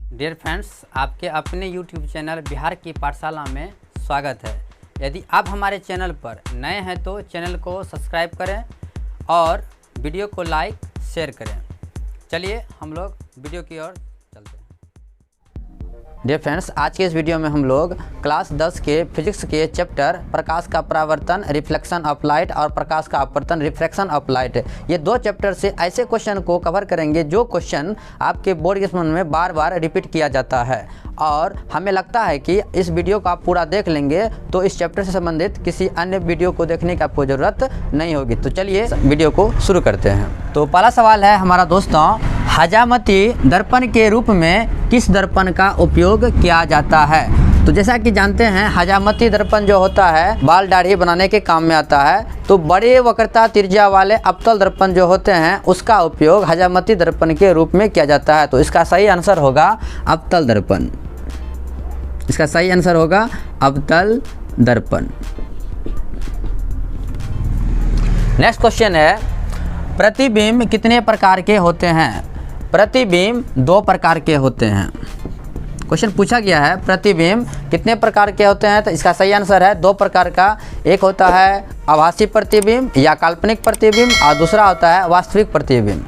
Dear friends, आपके अपने YouTube channel Bihar की पाठशाला में स्वागत है। यदि आप हमारे चैनल पर नए हैं तो चैनल को सब्सक्राइब करें और वीडियो को लाइक शेयर करें। चलिए हम लोग वीडियो की ओर चलते हैं। डियर फ्रेंड्स, आज के इस वीडियो में हम लोग क्लास 10 के फिजिक्स के चैप्टर प्रकाश का परावर्तन रिफ्लेक्शन ऑफ लाइट और प्रकाश का अपवर्तन रिफ्रैक्शन ऑफ लाइट, ये दो चैप्टर से ऐसे क्वेश्चन को कवर करेंगे जो क्वेश्चन आपके बोर्ड एग्जाम में बार बार रिपीट किया जाता है। और हमें लगता है कि इस वीडियो को आप पूरा देख लेंगे तो इस चैप्टर से संबंधित किसी अन्य वीडियो को देखने की आपको ज़रूरत नहीं होगी। तो चलिए वीडियो को शुरू करते हैं। तो पहला सवाल है हमारा दोस्तों, हजामती दर्पण के रूप में किस दर्पण का उपयोग किया जाता है? तो जैसा कि जानते हैं, हजामती दर्पण जो होता है बाल दाढ़ी बनाने के काम में आता है। तो बड़े वक्रता त्रिज्या वाले अवतल दर्पण जो होते हैं उसका उपयोग हजामती दर्पण के रूप में किया जाता है। तो इसका सही आंसर होगा अवतल दर्पण। इसका सही आंसर होगा अवतल दर्पण। नेक्स्ट क्वेश्चन है, प्रतिबिंब कितने प्रकार के होते हैं? प्रतिबिंब दो प्रकार के होते हैं। क्वेश्चन पूछा गया है प्रतिबिंब कितने प्रकार के होते हैं, तो इसका सही आंसर है दो प्रकार का। एक होता है आभासी प्रतिबिंब या काल्पनिक प्रतिबिंब और दूसरा होता है वास्तविक प्रतिबिंब।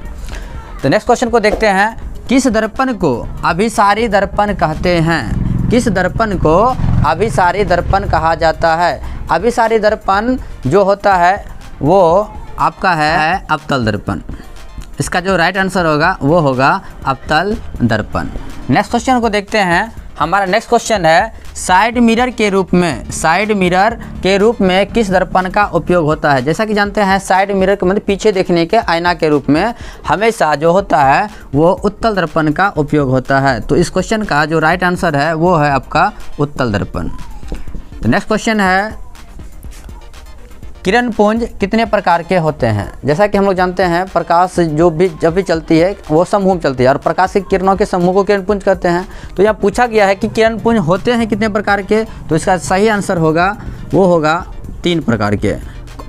तो नेक्स्ट क्वेश्चन को देखते हैं, किस दर्पण को अभिसारी दर्पण कहते हैं? किस दर्पण को अभिसारी दर्पण कहा जाता है? अभिसारी दर्पण जो होता है वो आपका है अवतल दर्पण। इसका जो राइट आंसर होगा वो होगा अवतल दर्पण। नेक्स्ट क्वेश्चन को देखते हैं। हमारा नेक्स्ट क्वेश्चन है, साइड मिरर के रूप में, साइड मिरर के रूप में किस दर्पण का उपयोग होता है? जैसा कि जानते हैं, साइड मिरर का मतलब पीछे देखने के आईना के रूप में हमेशा जो होता है वो उत्तल दर्पण का उपयोग होता है। तो इस क्वेश्चन का जो राइट आंसर है वो है आपका उत्तल दर्पण। तो नेक्स्ट क्वेश्चन है, किरण पुंज कितने प्रकार के होते हैं? जैसा कि हम लोग जानते हैं, प्रकाश जब भी चलती है वो समूह में चलती है और प्रकाश की किरणों के समूह को किरण पुंज कहते हैं। तो यहाँ पूछा गया है कि किरण पुंज होते हैं कितने प्रकार के, तो इसका सही आंसर होगा वो होगा 3 प्रकार के।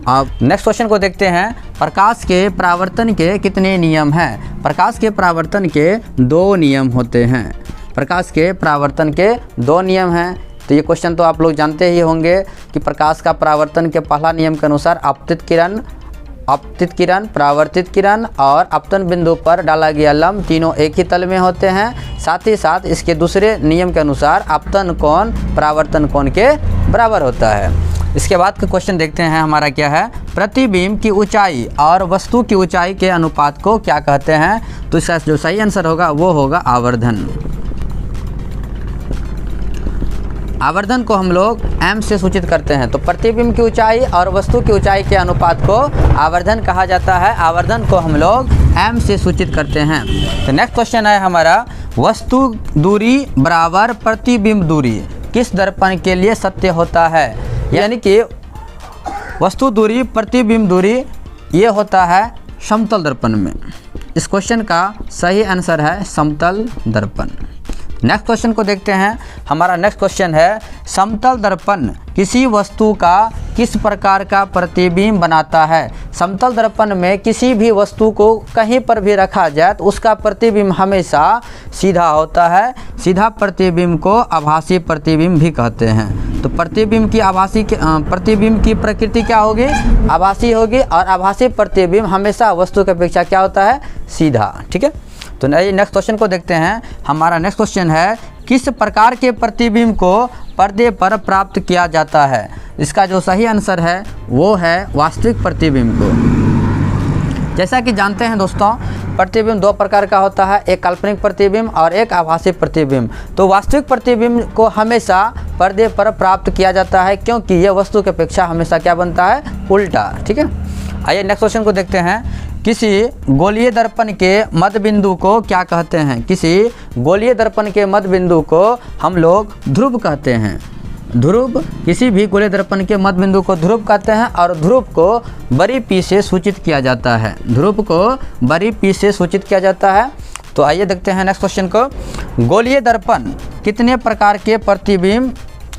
अब नेक्स्ट क्वेश्चन को देखते हैं, प्रकाश के परावर्तन के कितने नियम हैं? प्रकाश के परावर्तन के 2 नियम होते हैं। प्रकाश के परावर्तन के 2 नियम हैं। तो ये क्वेश्चन तो आप लोग जानते ही होंगे कि प्रकाश का परावर्तन के पहला नियम के अनुसार आपतित किरण, परावर्तित किरण और अपतन बिंदु पर डाला गया लंब तीनों एक ही तल में होते हैं। साथ ही साथ इसके दूसरे नियम के अनुसार अपतन कोण परावर्तन कोण के बराबर होता है। इसके बाद का क्वेश्चन देखते हैं हमारा क्या है, प्रतिबिंब की ऊंचाई और वस्तु की ऊंचाई के अनुपात को क्या कहते हैं? तो इसका जो सही आंसर होगा वो होगा आवर्धन। आवर्धन को हम लोग m से सूचित करते हैं। तो प्रतिबिंब की ऊंचाई और वस्तु की ऊंचाई के अनुपात को आवर्धन कहा जाता है। आवर्धन को हम लोग m से सूचित करते हैं। तो नेक्स्ट क्वेश्चन है हमारा, वस्तु दूरी बराबर प्रतिबिंब दूरी किस दर्पण के लिए सत्य होता है? यानी कि वस्तु दूरी प्रतिबिंब दूरी ये होता है समतल दर्पण में। इस क्वेश्चन का सही आंसर है समतल दर्पण। नेक्स्ट क्वेश्चन को देखते हैं। हमारा नेक्स्ट क्वेश्चन है, समतल दर्पण किसी वस्तु का किस प्रकार का प्रतिबिंब बनाता है? समतल दर्पण में किसी भी वस्तु को कहीं पर भी रखा जाए तो उसका प्रतिबिंब हमेशा सीधा होता है। सीधा प्रतिबिंब को आभासी प्रतिबिंब भी कहते हैं। तो प्रतिबिंब की प्रकृति क्या होगी? आभासी होगी और आभासी प्रतिबिंब हमेशा वस्तु की अपेक्षा क्या होता है? सीधा। ठीक है। तो नेक्स्ट क्वेश्चन को देखते हैं। हमारा नेक्स्ट क्वेश्चन है, किस प्रकार के प्रतिबिंब को पर्दे पर प्राप्त किया जाता है? इसका जो सही आंसर है वो है वास्तविक प्रतिबिंब को। जैसा कि जानते हैं दोस्तों, प्रतिबिंब 2 प्रकार का होता है, एक काल्पनिक प्रतिबिंब और एक आभासी प्रतिबिंब। तो वास्तविक प्रतिबिंब को हमेशा पर्दे पर प्राप्त किया जाता है क्योंकि यह वस्तु की अपेक्षा हमेशा क्या बनता है? उल्टा। ठीक है। आइए नेक्स्ट क्वेश्चन को देखते हैं। किसी गोलीय दर्पण के मध्य बिंदु को क्या कहते हैं? किसी गोलीय दर्पण के मध्य बिंदु को हम लोग ध्रुव कहते हैं। ध्रुव, किसी भी गोलीय दर्पण के मध्य बिंदु को ध्रुव कहते हैं और ध्रुव को बड़ी P से सूचित किया जाता है। ध्रुव को बड़ी P से सूचित किया जाता है। तो आइए देखते हैं नेक्स्ट क्वेश्चन को। गोलीय दर्पण कितने प्रकार के प्रतिबिंब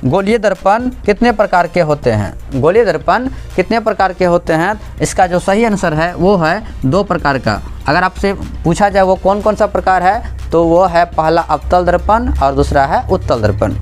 गोलीय दर्पण कितने प्रकार के होते हैं? गोलीय दर्पण कितने प्रकार के होते हैं? इसका जो सही आंसर है वो है 2 प्रकार का। अगर आपसे पूछा जाए वो कौन कौन सा प्रकार है, तो वो है पहला अवतल दर्पण और दूसरा है उत्तल दर्पण।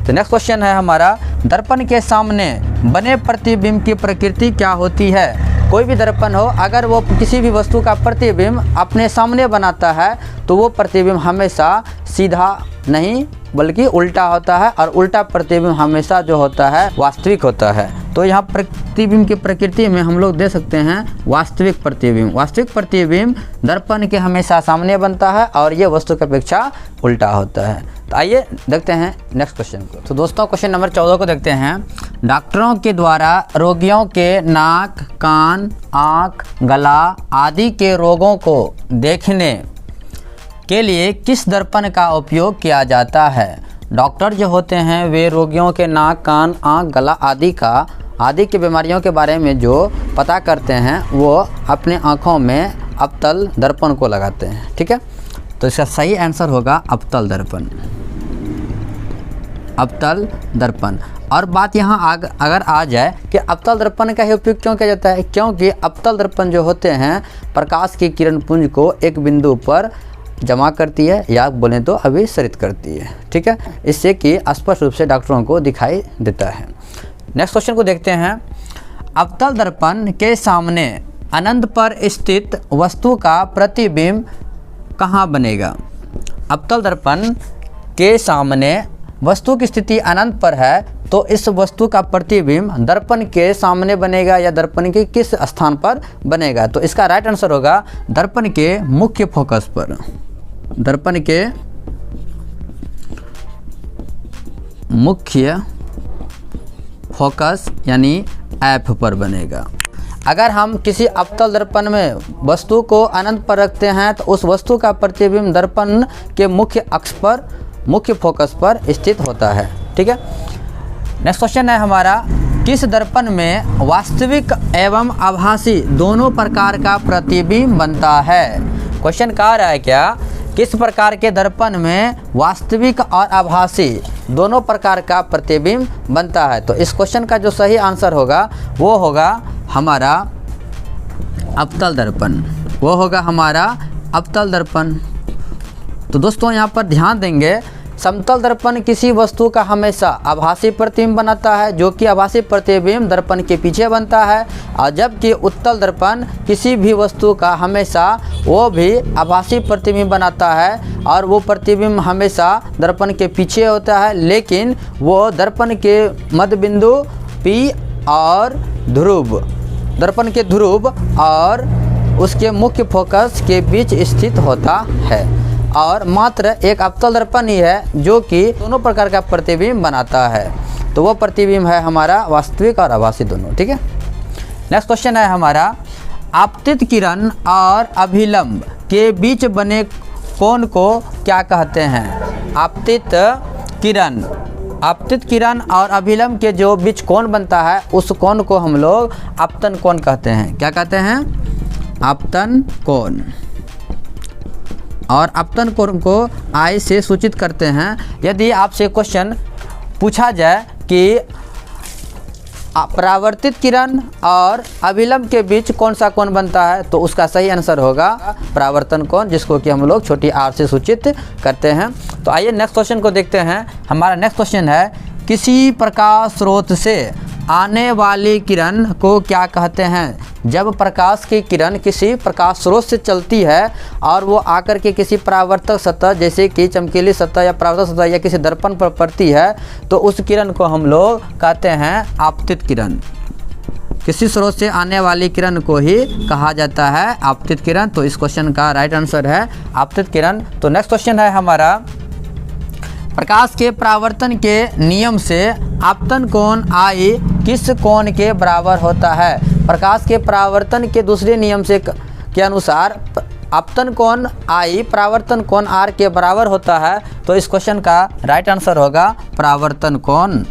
तो नेक्स्ट क्वेश्चन है हमारा, दर्पण के सामने बने प्रतिबिंब की प्रकृति क्या होती है। कोई भी दर्पण हो, अगर वो किसी भी वस्तु का प्रतिबिंब अपने सामने बनाता है तो वो प्रतिबिंब हमेशा सीधा नहीं बल्कि उल्टा होता है, और उल्टा प्रतिबिंब हमेशा जो होता है वास्तविक होता है। तो यहाँ प्रतिबिंब की प्रकृति में हम लोग दे सकते हैं वास्तविक प्रतिबिंब। वास्तविक प्रतिबिंब दर्पण के हमेशा सामने बनता है और ये वस्तु की अपेक्षा उल्टा होता है। तो आइए देखते हैं नेक्स्ट क्वेश्चन को। तो दोस्तों क्वेश्चन नंबर 14 को देखते हैं। डॉक्टरों के द्वारा रोगियों के नाक, कान, आँख, गला आदि के रोगों को देखने के लिए किस दर्पण का उपयोग किया जाता है। डॉक्टर जो होते हैं वे रोगियों के नाक, कान, आँख, गला आदि की बीमारियों के बारे में जो पता करते हैं वो अपने आँखों में अवतल दर्पण को लगाते हैं। ठीक है, तो इसका सही आंसर होगा अवतल दर्पण, अवतल दर्पण। और बात यहाँ अगर आ जाए कि अवतल दर्पण का ही उपयोग क्यों किया जाता है, क्योंकि अवतल दर्पण जो होते हैं प्रकाश की किरण पुंज को एक बिंदु पर जमा करती है या बोलें तो अभिसरित करती है। ठीक है, इससे कि स्पष्ट रूप से डॉक्टरों को दिखाई देता है। नेक्स्ट क्वेश्चन को देखते हैं। अवतल दर्पण के सामने अनंत पर स्थित वस्तु का प्रतिबिंब कहाँ बनेगा। अवतल दर्पण के सामने वस्तु की स्थिति अनंत पर है तो इस वस्तु का प्रतिबिंब दर्पण के सामने बनेगा या दर्पण के किस स्थान पर बनेगा। तो इसका राइट आंसर होगा दर्पण के मुख्य फोकस पर, दर्पण के मुख्य फोकस यानी एफ पर बनेगा। अगर हम किसी अवतल दर्पण में वस्तु को अनंत पर रखते हैं तो उस वस्तु का प्रतिबिंब दर्पण के मुख्य अक्ष पर, मुख्य फोकस पर स्थित होता है। ठीक है, नेक्स्ट क्वेश्चन है हमारा, किस दर्पण में वास्तविक एवं आभासी दोनों प्रकार का प्रतिबिंब बनता है। क्वेश्चन कह रहा है क्या, किस प्रकार के दर्पण में वास्तविक और आभासी दोनों प्रकार का प्रतिबिंब बनता है। तो इस क्वेश्चन का जो सही आंसर होगा वो होगा हमारा अवतल दर्पण, वो होगा हमारा अवतल दर्पण। तो दोस्तों यहाँ पर ध्यान देंगे, समतल दर्पण किसी वस्तु का हमेशा आभासी प्रतिबिंब बनाता है जो कि आभासी प्रतिबिंब दर्पण के पीछे बनता है, और जबकि उत्तल दर्पण किसी भी वस्तु का हमेशा वो भी आभासी प्रतिबिंब बनाता है और वो प्रतिबिंब हमेशा दर्पण के पीछे होता है, लेकिन वो दर्पण के मध्य बिंदु P और ध्रुव, दर्पण के ध्रुव और उसके मुख्य फोकस के बीच स्थित होता है। और मात्र एक अवतल दर्पण ही है जो कि दोनों प्रकार का प्रतिबिंब बनाता है, तो वो प्रतिबिंब है हमारा वास्तविक और आभासी दोनों। ठीक है, नेक्स्ट क्वेश्चन है हमारा, आपतित किरण और अभिलंब के बीच बने कोण को क्या कहते हैं। आपतित किरण और अभिलंब के जो बीच कोण बनता है उस कोण को हम लोग आपतन कोण कहते हैं। क्या कहते हैं, आपतन कोण। और आपतन कोण को आई से सूचित करते हैं। यदि आपसे क्वेश्चन पूछा जाए कि परावर्तित किरण और अभिलंब के बीच कौन सा कोण बनता है, तो उसका सही आंसर होगा परावर्तन कोण, जिसको कि हम लोग छोटी r से सूचित करते हैं। तो आइए नेक्स्ट क्वेश्चन को देखते हैं। हमारा नेक्स्ट क्वेश्चन है, किसी प्रकाश स्रोत से आने वाली किरण को क्या कहते हैं। जब प्रकाश की किरण किसी प्रकाश स्रोत से चलती है और वो आकर के किसी परावर्तक सतह जैसे कि चमकीली सतह या परावर्तक सतह या किसी दर्पण पर पड़ती है तो उस किरण को हम लोग कहते हैं आपतित किरण। किसी स्रोत से आने वाली किरण को ही कहा जाता है आपतित किरण। तो इस क्वेश्चन का राइट आंसर है आपतित किरण। तो नेक्स्ट क्वेश्चन है हमारा, प्रकाश के परावर्तन के नियम से आपतन कोण आई किस कोण के बराबर होता है। प्रकाश के परावर्तन के दूसरे नियम से के अनुसार आपतन कोण आई परावर्तन कोण आर के बराबर होता है। तो इस क्वेश्चन का राइट आंसर होगा परावर्तन कोण,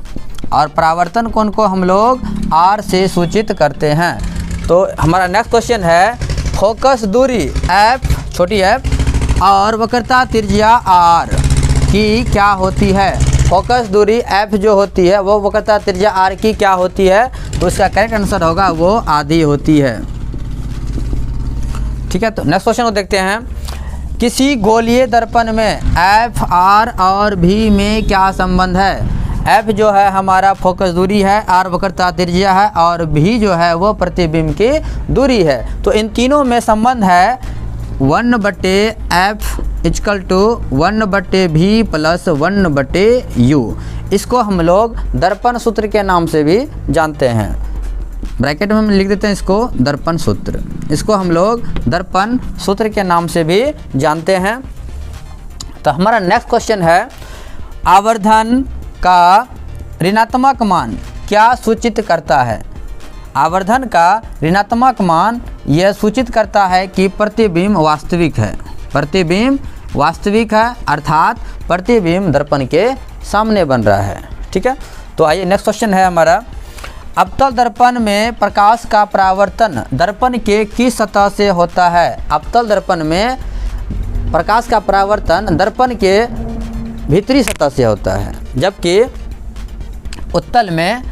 और परावर्तन कोण को हम लोग आर से सूचित करते हैं। तो हमारा नेक्स्ट क्वेश्चन है, फोकस दूरी एफ, छोटी एफ और वक्रता त्रिज्या आर की क्या होती है। फोकस दूरी f जो होती है वो वक्रता त्रिज्या r की क्या होती है। तो इसका करेक्ट आंसर होगा वो आधी होती है। ठीक है। तो नेक्स्ट क्वेश्चन को देखते हैं, किसी गोलीय दर्पण में एफ आर और भी में क्या संबंध है। एफ जो है हमारा फोकस दूरी है, आर वक्रता त्रिज्या है और भी जो है वो प्रतिबिंब की दूरी है। तो इन तीनों में संबंध है 1/f equal to 1/v plus 1/u। इसको हम लोग दर्पण सूत्र के नाम से भी जानते हैं। ब्रैकेट में हम लिख देते हैं इसको दर्पण सूत्र। इसको हम लोग दर्पण सूत्र के नाम से भी जानते हैं। तो हमारा नेक्स्ट क्वेश्चन है, आवर्धन का ऋणात्मक मान क्या सूचित करता है। आवर्धन का ऋणात्मक मान यह सूचित करता है कि प्रतिबिंब वास्तविक है। प्रतिबिंब वास्तविक है अर्थात प्रतिबिंब दर्पण के सामने बन रहा है। ठीक है। तो आइए नेक्स्ट क्वेश्चन है हमारा, अवतल दर्पण में प्रकाश का परावर्तन दर्पण के किस सतह से होता है। अवतल दर्पण में प्रकाश का परावर्तन दर्पण के भीतरी सतह से होता है, जबकि उत्तल में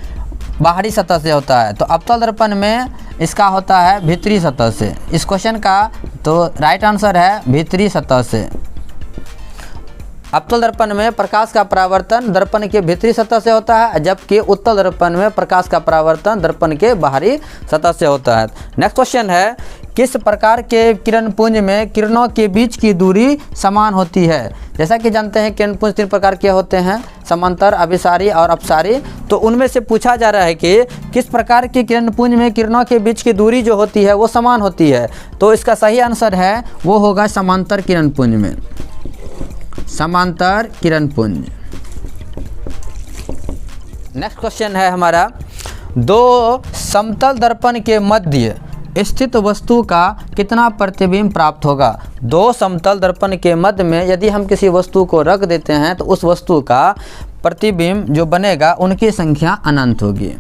बाहरी सतह से होता है। तो अवतल दर्पण में इसका होता है भीतरी सतह से। इस क्वेश्चन का तो राइट आंसर है भीतरी सतह से। अवतल दर्पण में प्रकाश का परावर्तन दर्पण के भीतरी सतह से होता है, जबकि उत्तल दर्पण में प्रकाश का परावर्तन दर्पण के बाहरी सतह से होता है। नेक्स्ट क्वेश्चन है, किस प्रकार के किरण पुंज में किरणों के बीच की दूरी समान होती है। जैसा कि जानते हैं किरण पुंज 3 प्रकार के होते हैं, समांतर, अभिसारी और अपसारी। तो उनमें से पूछा जा रहा है कि किस प्रकार के किरण पुंज में किरणों के बीच की दूरी जो होती है वो समान होती है। तो इसका सही आंसर है वो होगा समांतर किरण पुंज में, समांतर किरण पुंज। नेक्स्ट क्वेश्चन है हमारा, दो समतल दर्पण के मध्य स्थित वस्तु का कितना प्रतिबिंब प्राप्त होगा। दो समतल दर्पण के मध्य में यदि हम किसी वस्तु को रख देते हैं तो उस वस्तु का प्रतिबिंब जो बनेगा उनकी संख्या अनंत होगी।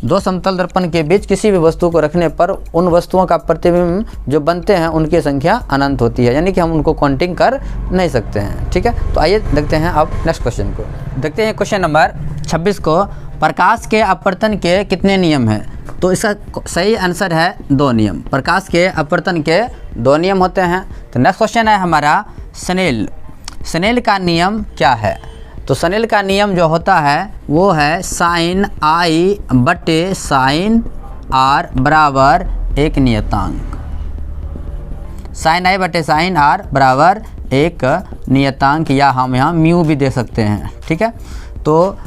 दो समतल दर्पण के बीच किसी भी वस्तु को रखने पर उन वस्तुओं का प्रतिबिंब जो बनते हैं उनकी संख्या अनंत होती है, यानी कि हम उनको काउंटिंग कर नहीं सकते हैं। ठीक है। तो आइए देखते हैं अब नेक्स्ट क्वेश्चन को। देखते हैं क्वेश्चन नंबर 26 को, प्रकाश के अपवर्तन के कितने नियम हैं। तो इसका सही आंसर है 2 नियम। प्रकाश के अपवर्तन के 2 नियम होते हैं। तो नेक्स्ट क्वेश्चन है हमारा, स्नेल का नियम क्या है। तो स्नेल का नियम जो होता है वो है sin I बटे sin R बराबर एक नियतांक। sin I बटे sin R बराबर एक नियतांक, या हम यहाँ म्यू भी दे सकते हैं। ठीक है। तो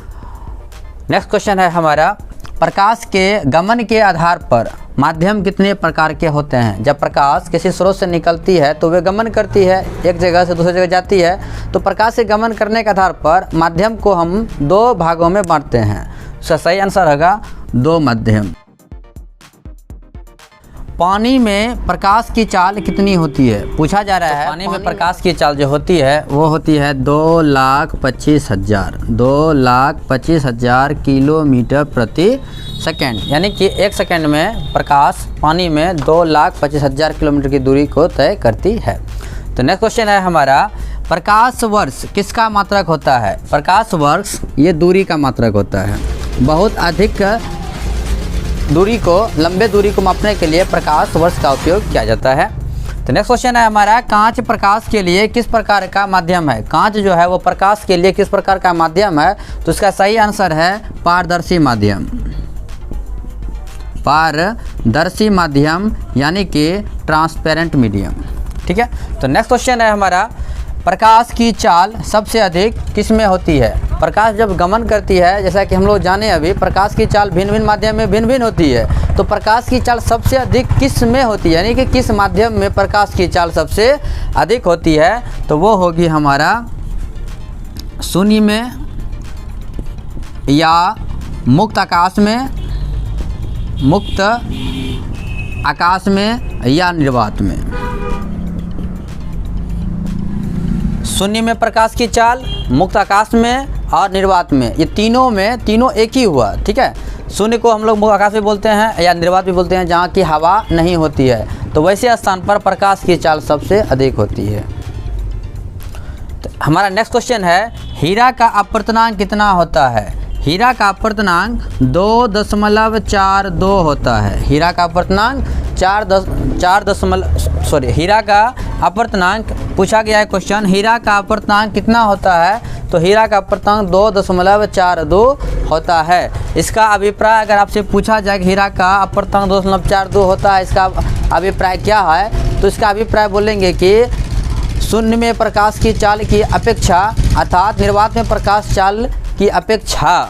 नेक्स्ट क्वेश्चन है हमारा, प्रकाश के गमन के आधार पर माध्यम कितने प्रकार के होते हैं। जब प्रकाश किसी स्रोत से निकलती है तो वे गमन करती है, एक जगह से दूसरी जगह जाती है। तो प्रकाश से गमन करने के आधार पर माध्यम को हम 2 भागों में बांटते हैं। उसका सही आंसर होगा 2 माध्यम। पानी में प्रकाश की चाल कितनी होती है पूछा जा रहा है। पानी में प्रकाश की चाल जो होती है वो होती है 2,25,000 2,25,000 किलोमीटर प्रति सेकेंड, यानी कि 1 सेकेंड में प्रकाश पानी में 2,25,000 किलोमीटर की दूरी को तय करती है। तो नेक्स्ट क्वेश्चन है हमारा, प्रकाश वर्ष किसका मात्रक होता है। प्रकाश वर्ष ये दूरी का मात्रक होता है। बहुत अधिक दूरी को, लंबे दूरी को मापने के लिए प्रकाश वर्ष का उपयोग किया जाता है। तो नेक्स्ट क्वेश्चन है हमारा, कांच प्रकाश के लिए किस प्रकार का माध्यम है। कांच जो है वो प्रकाश के लिए किस प्रकार का माध्यम है। तो इसका सही आंसर है पारदर्शी माध्यम। पारदर्शी माध्यम यानी कि ट्रांसपेरेंट मीडियम। ठीक है। तो नेक्स्ट क्वेश्चन है हमारा, प्रकाश की चाल सबसे अधिक किस में होती है। प्रकाश जब गमन करती है, जैसा कि हम लोग जाने अभी, प्रकाश की चाल भिन्न भिन्न माध्यम में भिन्न भिन्न होती है। तो प्रकाश की चाल सबसे अधिक किस में होती है, यानी कि किस माध्यम में प्रकाश की चाल सबसे अधिक होती है। तो वो होगी हमारा शून्य में, या मुक्त आकाश में, मुक्त आकाश में, या निर्वात में। शून्य में प्रकाश की चाल, मुक्त आकाश में और निर्वात में, ये तीनों में, तीनों एक ही हुआ। ठीक है। शून्य को हम लोग मुक्त आकाश भी बोलते हैं या निर्वात भी बोलते हैं, जहाँ की हवा नहीं होती है। तो वैसे स्थान पर प्रकाश की चाल सबसे अधिक होती है। तो हमारा नेक्स्ट क्वेश्चन है, हीरा का अपवर्तनांक कितना होता है। हीरा का अपवर्तनांक 2.42 होता है। हीरा का अपवर्तनांक हीरा का अपवर्तनांक पूछा गया है क्वेश्चन, हीरा का अपवर्तनांक कितना होता है? तो हीरा का अपवर्तनांक 2.42 होता है। इसका अभिप्राय अगर आपसे पूछा जाए कि हीरा का अपवर्तनांक 2.42 होता है, इसका अभिप्राय क्या है? तो इसका अभिप्राय बोलेंगे कि शून्य में प्रकाश की चाल की अपेक्षा, अर्थात निर्वात में प्रकाश चाल की अपेक्षा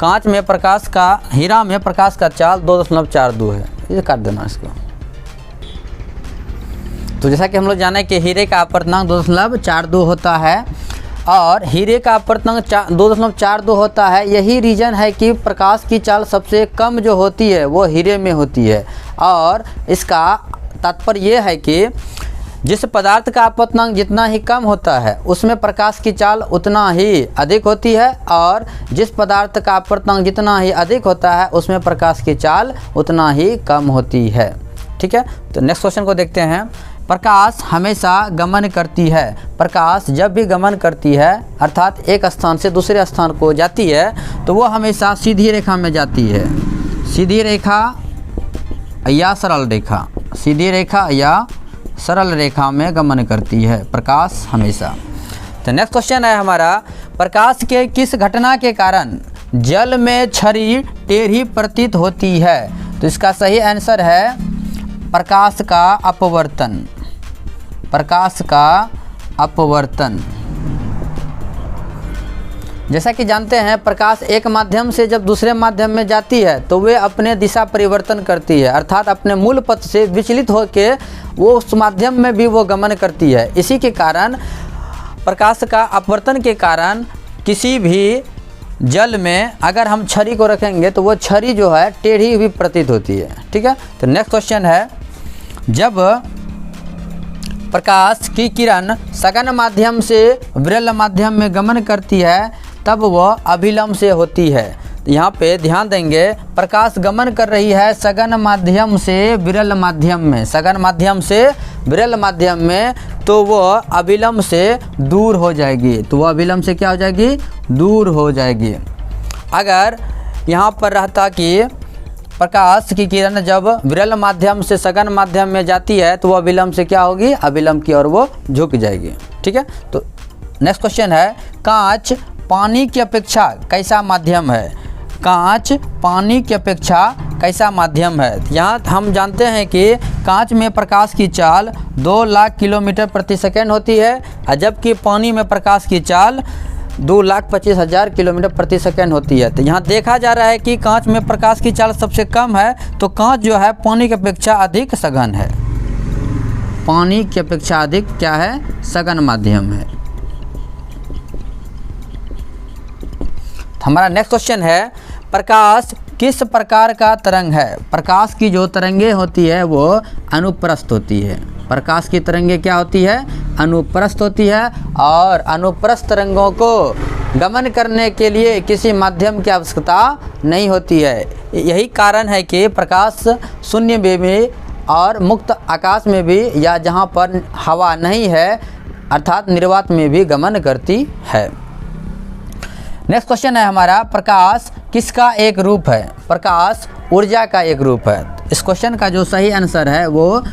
कांच में प्रकाश का, हीरा में प्रकाश का चाल 2.42 है। ये काट देना इसको। तो जैसा कि हम लोग जाने कि हीरे का अपवर्तनांक 2.42 होता है और हीरे का अपवर्तनांक 2.42 होता है। यही रीज़न है कि प्रकाश की चाल सबसे कम जो होती है वो हीरे में होती है। और इसका तात्पर्य ये है कि जिस पदार्थ का अपवर्तनांक जितना ही कम होता है उसमें प्रकाश की चाल उतना ही अधिक होती है, और जिस पदार्थ का अपवर्तनांक जितना ही अधिक होता है उसमें प्रकाश की चाल उतना ही कम होती है। ठीक है, तो नेक्स्ट क्वेश्चन को देखते हैं। प्रकाश हमेशा गमन करती है। प्रकाश जब भी गमन करती है, अर्थात एक स्थान से दूसरे स्थान को जाती है, तो वो हमेशा सीधी रेखा में जाती है। सीधी रेखा या सरल रेखा, सीधी रेखा या सरल रेखा में गमन करती है प्रकाश हमेशा। तो नेक्स्ट क्वेश्चन है हमारा, प्रकाश के किस घटना के कारण जल में छड़ी टेढ़ी प्रतीत होती है? तो इसका सही आंसर है प्रकाश का अपवर्तन। प्रकाश का अपवर्तन। जैसा कि जानते हैं प्रकाश एक माध्यम से जब दूसरे माध्यम में जाती है तो वे अपने दिशा परिवर्तन करती है, अर्थात अपने मूल पथ से विचलित होकर वो उस माध्यम में भी वो गमन करती है। इसी के कारण प्रकाश का अपवर्तन के कारण किसी भी जल में अगर हम छड़ी को रखेंगे तो वो छड़ी जो है टेढ़ी हुई प्रतीत होती है। ठीक है, तो नेक्स्ट क्वेश्चन है, जब प्रकाश की किरण सघन माध्यम से विरल माध्यम में गमन करती है तब वह अभिलंब से होती है। यहाँ पे ध्यान देंगे, प्रकाश गमन कर रही है सघन माध्यम से विरल माध्यम में, सघन माध्यम से विरल माध्यम में, तो वह अभिलंब से दूर हो जाएगी। तो वह अभिलंब से क्या हो जाएगी? दूर हो जाएगी। अगर यहाँ पर रहता कि प्रकाश की किरण जब विरल माध्यम से सघन माध्यम में जाती है तो वह अभिलंब से क्या होगी? अभिलंब की ओर वो झुक जाएगी। ठीक है, तो नेक्स्ट क्वेश्चन है, कांच पानी की अपेक्षा कैसा माध्यम है? कांच पानी की अपेक्षा कैसा माध्यम है? यहाँ हम जानते हैं कि कांच में प्रकाश की चाल 2 लाख किलोमीटर प्रति सेकेंड होती है, और जबकि पानी में प्रकाश की चाल 2,25,000 किलोमीटर प्रति सेकेंड होती है। तो यहाँ देखा जा रहा है कि कांच में प्रकाश की चाल सबसे कम है, तो कांच जो है पानी की अपेक्षा अधिक सघन है। पानी की अपेक्षा अधिक क्या है? सघन माध्यम है। हमारा नेक्स्ट क्वेश्चन है, प्रकाश किस प्रकार का तरंग है? प्रकाश की जो तरंगे होती है वो अनुप्रस्थ होती है। प्रकाश की तरंगे क्या होती है? अनुप्रस्थ होती है, और अनुप्रस्थ तरंगों को गमन करने के लिए किसी माध्यम की आवश्यकता नहीं होती है। यही कारण है कि प्रकाश शून्य में भी और मुक्त आकाश में भी, या जहाँ पर हवा नहीं है अर्थात निर्वात में भी गमन करती है। नेक्स्ट क्वेश्चन है हमारा, प्रकाश किसका एक रूप है? प्रकाश ऊर्जा का एक रूप है। इस क्वेश्चन का जो सही आंसर है वो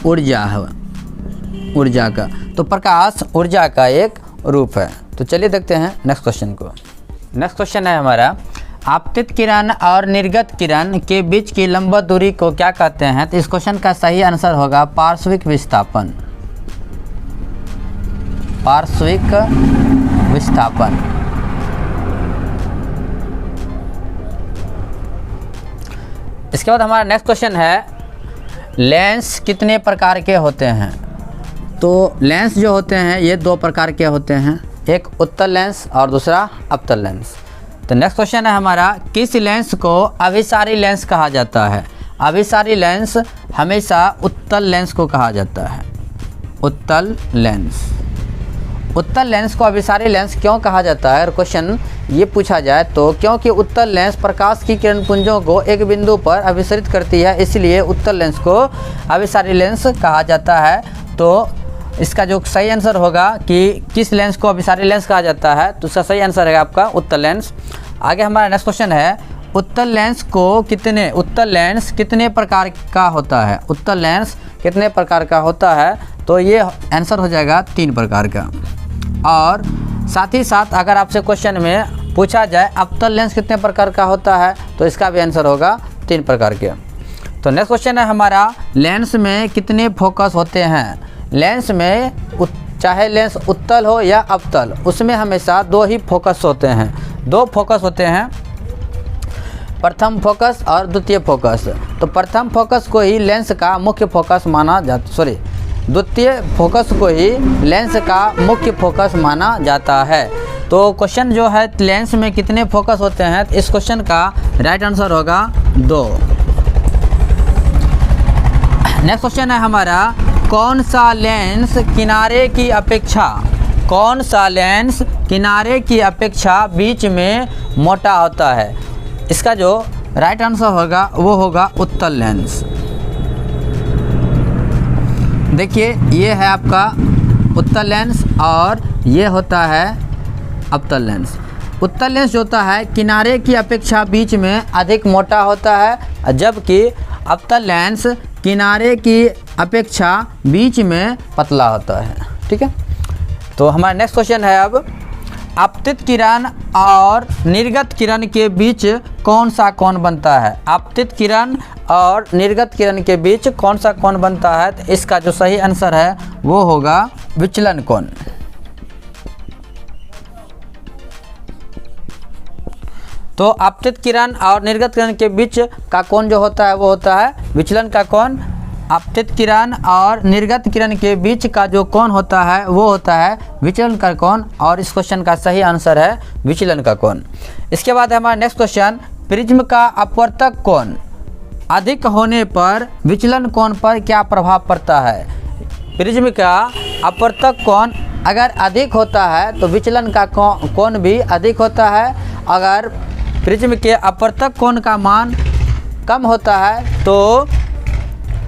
ऊर्जा है, ऊर्जा का। तो प्रकाश ऊर्जा का एक रूप है। तो चलिए देखते हैं नेक्स्ट क्वेश्चन को। नेक्स्ट क्वेश्चन है हमारा, आपतित किरण और निर्गत किरण के बीच की लंबवत दूरी को क्या कहते हैं? तो इस क्वेश्चन का सही आंसर होगा पार्श्विक विस्थापन। पार्श्विक विस्थापन। इसके बाद हमारा नेक्स्ट क्वेश्चन है, लेंस कितने प्रकार के होते हैं? तो लेंस जो होते हैं ये 2 प्रकार के होते हैं, एक उत्तल लेंस और दूसरा अवतल लेंस। तो नेक्स्ट क्वेश्चन है हमारा, किस लेंस को अभिसारी लेंस कहा जाता है? अभिसारी लेंस हमेशा उत्तल लेंस को कहा जाता है। उत्तल लेंस। उत्तल लेंस को अभिसारी लेंस क्यों कहा जाता है? और क्वेश्चन ये पूछा जाए तो क्योंकि उत्तल लेंस प्रकाश की किरण पुंजों को एक बिंदु पर अभिसरित करती है, इसलिए उत्तल लेंस को अभिसारी लेंस कहा जाता है। तो इसका जो सही आंसर होगा कि किस लेंस को अभिसारी लेंस कहा जाता है, तो उसका सही आंसर है आपका उत्तल लेंस। आगे हमारा नेक्स्ट क्वेश्चन है, उत्तल लेंस कितने प्रकार का होता है? उत्तल लेंस कितने प्रकार का होता है? तो ये आंसर हो जाएगा 3 प्रकार का। और साथ ही साथ अगर आपसे क्वेश्चन में पूछा जाए अवतल लेंस कितने प्रकार का होता है, तो इसका भी आंसर होगा 3 प्रकार के। तो नेक्स्ट क्वेश्चन है हमारा, लेंस में कितने फोकस होते हैं? लेंस में चाहे लेंस उत्तल हो या अवतल, उसमें हमेशा 2 ही फोकस होते हैं। 2 फोकस होते हैं, प्रथम फोकस और द्वितीय फोकस। तो प्रथम फोकस को ही लेंस का मुख्य फोकस माना जाता, द्वितीय फोकस को ही लेंस का मुख्य फोकस माना जाता है। तो क्वेश्चन जो है लेंस में कितने फोकस होते हैं, तो इस क्वेश्चन का राइट आंसर होगा 2। नेक्स्ट क्वेश्चन है हमारा, कौन सा लेंस किनारे की अपेक्षा बीच में मोटा होता है? इसका जो राइट आंसर होगा वो होगा उत्तल लेंस। देखिए ये है आपका उत्तल लेंस और ये होता है अवतल लेंस। उत्तल लेंस जो होता है किनारे की अपेक्षा बीच में अधिक मोटा होता है, जबकि अवतल लेंस किनारे की अपेक्षा बीच में पतला होता है। ठीक है, तो हमारा नेक्स्ट क्वेश्चन है अब, आपतित किरण और निर्गत किरण के बीच कौन सा कोण बनता है? आपतित किरण और निर्गत किरण के बीच कौन सा कोण बनता है? तो इसका जो सही आंसर है वो होगा विचलन कोण। तो आपतित किरण और निर्गत किरण के बीच का कोण जो होता है वो होता है विचलन का कोण। आपतित किरण और निर्गत किरण के बीच का जो कोण होता है वो होता है विचलन का कोण, और इस क्वेश्चन का सही आंसर है विचलन का कोण। इसके बाद हमारा नेक्स्ट क्वेश्चन, प्रिज्म का अपवर्तक कोण अधिक होने पर विचलन कोण पर क्या प्रभाव पड़ता है? प्रिज्म का अपवर्तक कोण अगर अधिक होता है तो विचलन का कोण भी अधिक होता है। अगर प्रिज्म के अपवर्तक कोण का मान कम होता है तो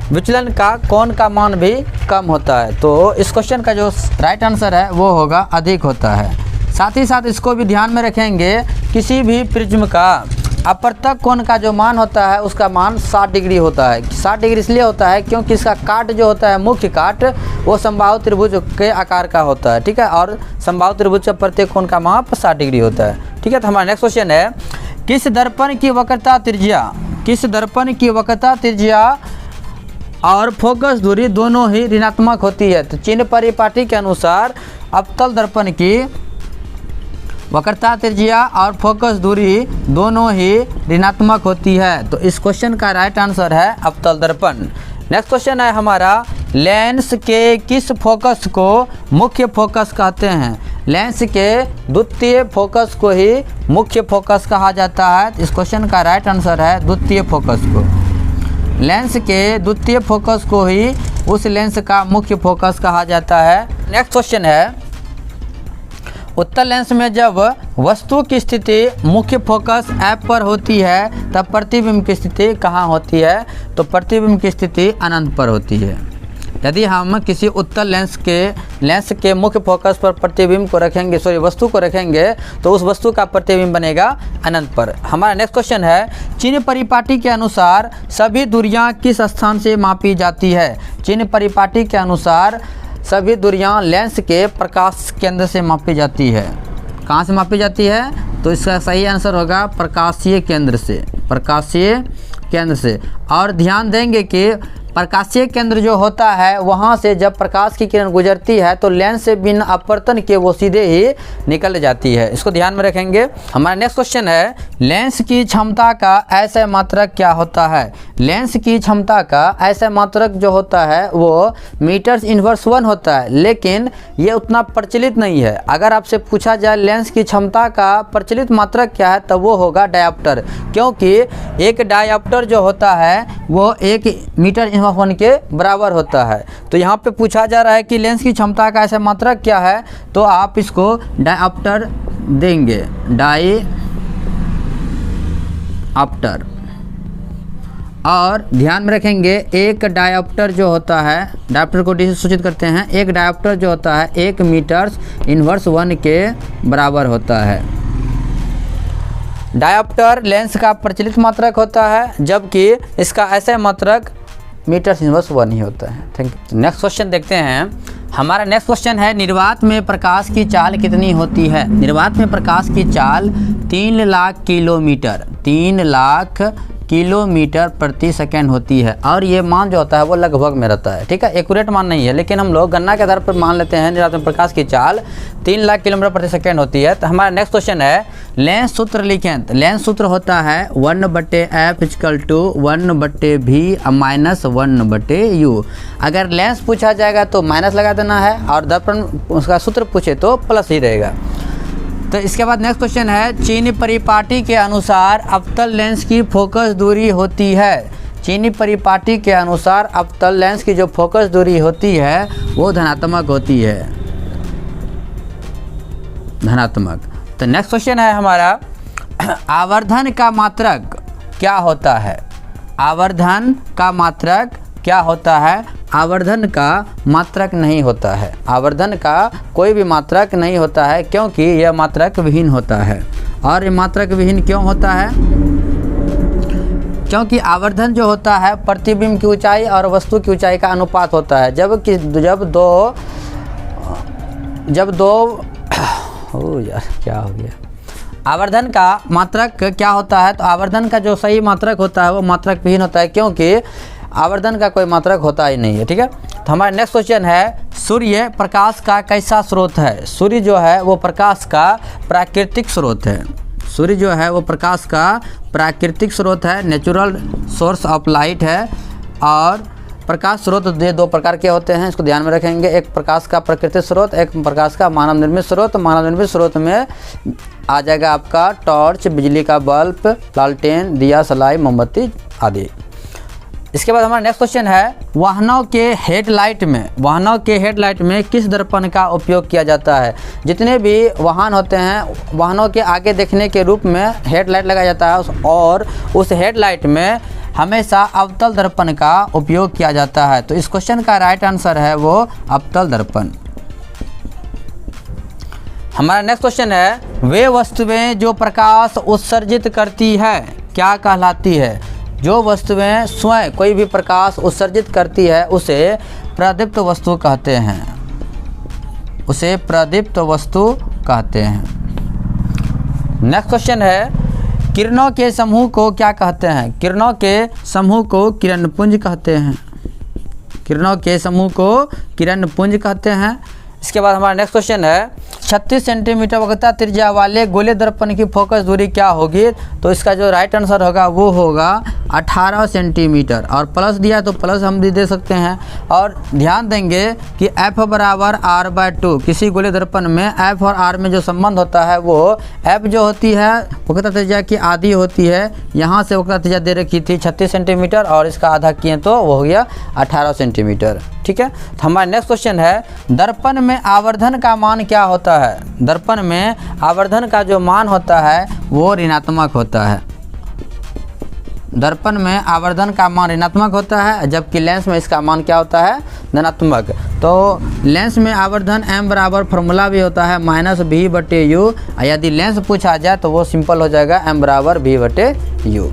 विचलन का कोण का मान भी कम होता है। तो इस क्वेश्चन का जो राइट आंसर है वो होगा अधिक होता है। साथ ही साथ इसको भी ध्यान में रखेंगे, किसी भी प्रिज्म का अपवर्तक कोण का जो मान होता है उसका मान 60 डिग्री होता है। 60 डिग्री इसलिए होता है क्योंकि इसका काट जो होता है, मुख्य काट, वो समबाहु त्रिभुज के आकार का होता है। ठीक है, और समबाहु त्रिभुज का प्रत्येक कोण का माप 60 डिग्री होता है। ठीक है, तो हमारा नेक्स्ट क्वेश्चन है, किस दर्पण की वक्रता त्रिज्या और फोकस दूरी दोनों ही ऋणात्मक होती है? तो चिन्ह परिपाटी के अनुसार अवतल दर्पण की वक्रता त्रिज्या और फोकस दूरी दोनों ही ऋणात्मक होती है। तो इस क्वेश्चन का राइट आंसर है अवतल दर्पण। नेक्स्ट क्वेश्चन है हमारा, लेंस के किस फोकस को मुख्य फोकस कहते हैं? लेंस के द्वितीय फोकस को ही मुख्य फोकस कहा जाता है। इस क्वेश्चन का राइट आंसर है द्वितीय फोकस को। लेंस के द्वितीय फोकस को ही उस लेंस का मुख्य फोकस कहा जाता है। नेक्स्ट क्वेश्चन है, उत्तल लेंस में जब वस्तु की स्थिति मुख्य फोकस F पर होती है तब प्रतिबिंब की स्थिति कहाँ होती है? तो प्रतिबिंब की स्थिति अनंत पर होती है। यदि हम किसी उत्तल लेंस के मुख्य फोकस पर प्रतिबिंब को रखेंगे, वस्तु को रखेंगे, तो उस वस्तु का प्रतिबिंब बनेगा अनंत पर। हमारा नेक्स्ट क्वेश्चन है, चिन्ह परिपाटी के अनुसार सभी दूरियां किस स्थान से मापी जाती है? चिन्ह परिपाटी के अनुसार सभी दूरियां लेंस के प्रकाश केंद्र से मापी जाती है। कहाँ से मापी जाती है? तो इसका सही आंसर होगा प्रकाशीय केंद्र से। प्रकाशीय केंद्र से। और ध्यान देंगे कि प्रकाशीय केंद्र जो होता है वहाँ से जब प्रकाश की किरण गुजरती है तो लेंस से बिना अपवर्तन के वो सीधे ही निकल जाती है। इसको ध्यान में रखेंगे। हमारा नेक्स्ट क्वेश्चन है, लेंस की क्षमता का ऐसा मात्रक क्या होता है? लेंस की क्षमता का ऐसा मात्रक जो होता है वो मीटर्स इनवर्स 1 होता है, लेकिन ये उतना प्रचलित नहीं है। अगर आपसे पूछा जाए लेंस की क्षमता का प्रचलित मात्रक क्या है, तब वो होगा डायोप्टर, क्योंकि एक डायोप्टर जो होता है वो 1 मीटर इनवर्स 1 के बराबर होता है। तो यहाँ पे पूछा जा रहा है कि लेंस की क्षमता का ऐसा मात्रक क्या है, तो आप इसको डायोप्टर देंगे, डायोप्टर। और ध्यान में रखेंगे, एक डायोप्टर जो होता है, डायोप्टर को डी से सूचित करते हैं, एक डायोप्टर जो होता है 1 मीटर्स इनवर्स 1 के बराबर होता है। डायोप्टर लेंस का प्रचलित मात्रक होता है, जबकि इसका ऐसे मात्रक मीटर इनवर्स 1 ही होता है। Thank you. नेक्स्ट क्वेश्चन देखते हैं। हमारा नेक्स्ट क्वेश्चन है, निर्वात में प्रकाश की चाल कितनी होती है? निर्वात में प्रकाश की चाल 3 लाख किलोमीटर 3 लाख किलोमीटर प्रति सेकंड होती है, और ये मान जो होता है वो लगभग में रहता है, ठीक है, एक्यूरेट मान नहीं है, लेकिन हम लोग गणना के आधार पर मान लेते हैं निर्वात में प्रकाश की चाल 3 लाख किलोमीटर प्रति सेकंड होती है। तो हमारा नेक्स्ट क्वेश्चन है, लेंस सूत्र लिखें। तो लेंस सूत्र होता है 1/f = 1/v - 1/u। अगर लेंस पूछा जाएगा तो माइनस लगा देना है, और दर्पण उसका सूत्र पूछे तो प्लस ही रहेगा। तो इसके बाद नेक्स्ट क्वेश्चन है, चीनी परिपाटी के अनुसार अवतल लेंस की फोकस दूरी होती है। चीनी परिपाटी के अनुसार अवतल लेंस की जो फोकस दूरी होती है वो धनात्मक होती है, धनात्मक। तो नेक्स्ट क्वेश्चन है हमारा, आवर्धन का मात्रक क्या होता है? आवर्धन का मात्रक क्या होता है? आवर्धन का मात्रक नहीं होता है। आवर्धन का कोई भी मात्रक नहीं होता है, क्योंकि यह मात्रक विहीन होता है। और ये मात्रक विहीन क्यों होता है? क्योंकि आवर्धन जो होता है प्रतिबिंब की ऊंचाई और वस्तु की ऊंचाई का अनुपात होता है। जब दो ओ यार क्या हो गया, आवर्धन का मात्रक क्या होता है? तो आवर्धन का जो सही मात्रक होता है वो मात्रक विहीन होता है, क्योंकि आवर्धन का कोई मात्रक होता ही नहीं है, ठीक है। तो हमारा नेक्स्ट क्वेश्चन है, सूर्य प्रकाश का कैसा स्रोत है? सूर्य जो है वो प्रकाश का प्राकृतिक स्रोत है। सूर्य जो है वो प्रकाश का प्राकृतिक स्रोत है, नेचुरल सोर्स ऑफ लाइट है। और प्रकाश स्रोत दो प्रकार के होते हैं, इसको ध्यान में रखेंगे। एक प्रकाश का प्राकृतिक स्रोत, एक प्रकाश का मानव निर्मित स्रोत। मानव निर्मित स्रोत में आ जाएगा आपका टॉर्च, बिजली का बल्ब, लालटेन, दिया, सलाई, मोमबत्ती आदि। इसके बाद हमारा नेक्स्ट क्वेश्चन है, वाहनों के हेडलाइट में किस दर्पण का उपयोग किया जाता है? जितने भी वाहन होते हैं, वाहनों के आगे देखने के रूप में हेडलाइट लगाया जाता है, और उस हेडलाइट में हमेशा अवतल दर्पण का उपयोग किया जाता है। तो इस क्वेश्चन का राइट आंसर है वो अवतल दर्पण। हमारा नेक्स्ट क्वेश्चन है, वे वस्तुएं जो प्रकाश उत्सर्जित करती है क्या कहलाती है? जो वस्तुएं स्वयं कोई भी प्रकाश उत्सर्जित करती है उसे प्रदीप्त वस्तु कहते हैं, उसे प्रदीप्त वस्तु कहते हैं। नेक्स्ट क्वेश्चन है, किरणों के समूह को क्या कहते हैं? किरणों के समूह को किरणपुंज कहते हैं। किरणों के समूह को किरणपुंज कहते हैं। इसके बाद हमारा नेक्स्ट क्वेश्चन है, 36 सेंटीमीटर वक्रता त्रिज्या वाले गोले दर्पण की फोकस दूरी क्या होगी? तो इसका जो राइट आंसर होगा वो होगा 18 सेंटीमीटर, और प्लस दिया तो प्लस हम भी दे सकते हैं। और ध्यान देंगे कि F = R/2, किसी गोले दर्पण में F और R में जो संबंध होता है वो F जो होती है वक्रता त्रिज्या की आधी होती है। यहाँ से वक्रता त्रिज्या दे रखी थी 36 सेंटीमीटर, और इसका आधा किए तो वो हो गया 18 सेंटीमीटर, ठीक है। तो हमारा नेक्स्ट क्वेश्चन है, दर्पण में आवर्धन का मान क्या होता है? दर्पण में आवर्धन का जो मान होता है वो ऋणात्मक होता है। दर्पण में आवर्धन का मान ऋणात्मक होता है, जबकि लेंस में इसका मान क्या होता है? धनात्मक। तो लेंस में आवर्धन m बराबर फॉर्मूला भी होता है -v/u। यदि लेंस पूछा जाए तो वो सिंपल हो जाएगा m = v/u।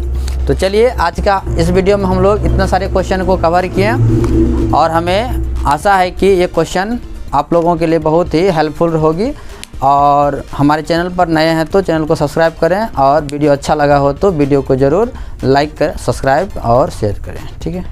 तो चलिए आज का इस वीडियो में हम लोग इतना सारे क्वेश्चन को कवर किए, और हमें आशा है कि ये क्वेश्चन आप लोगों के लिए बहुत ही हेल्पफुल होगी। और हमारे चैनल पर नए हैं तो चैनल को सब्सक्राइब करें, और वीडियो अच्छा लगा हो तो वीडियो को ज़रूर लाइक करें, सब्सक्राइब और शेयर करें, ठीक है।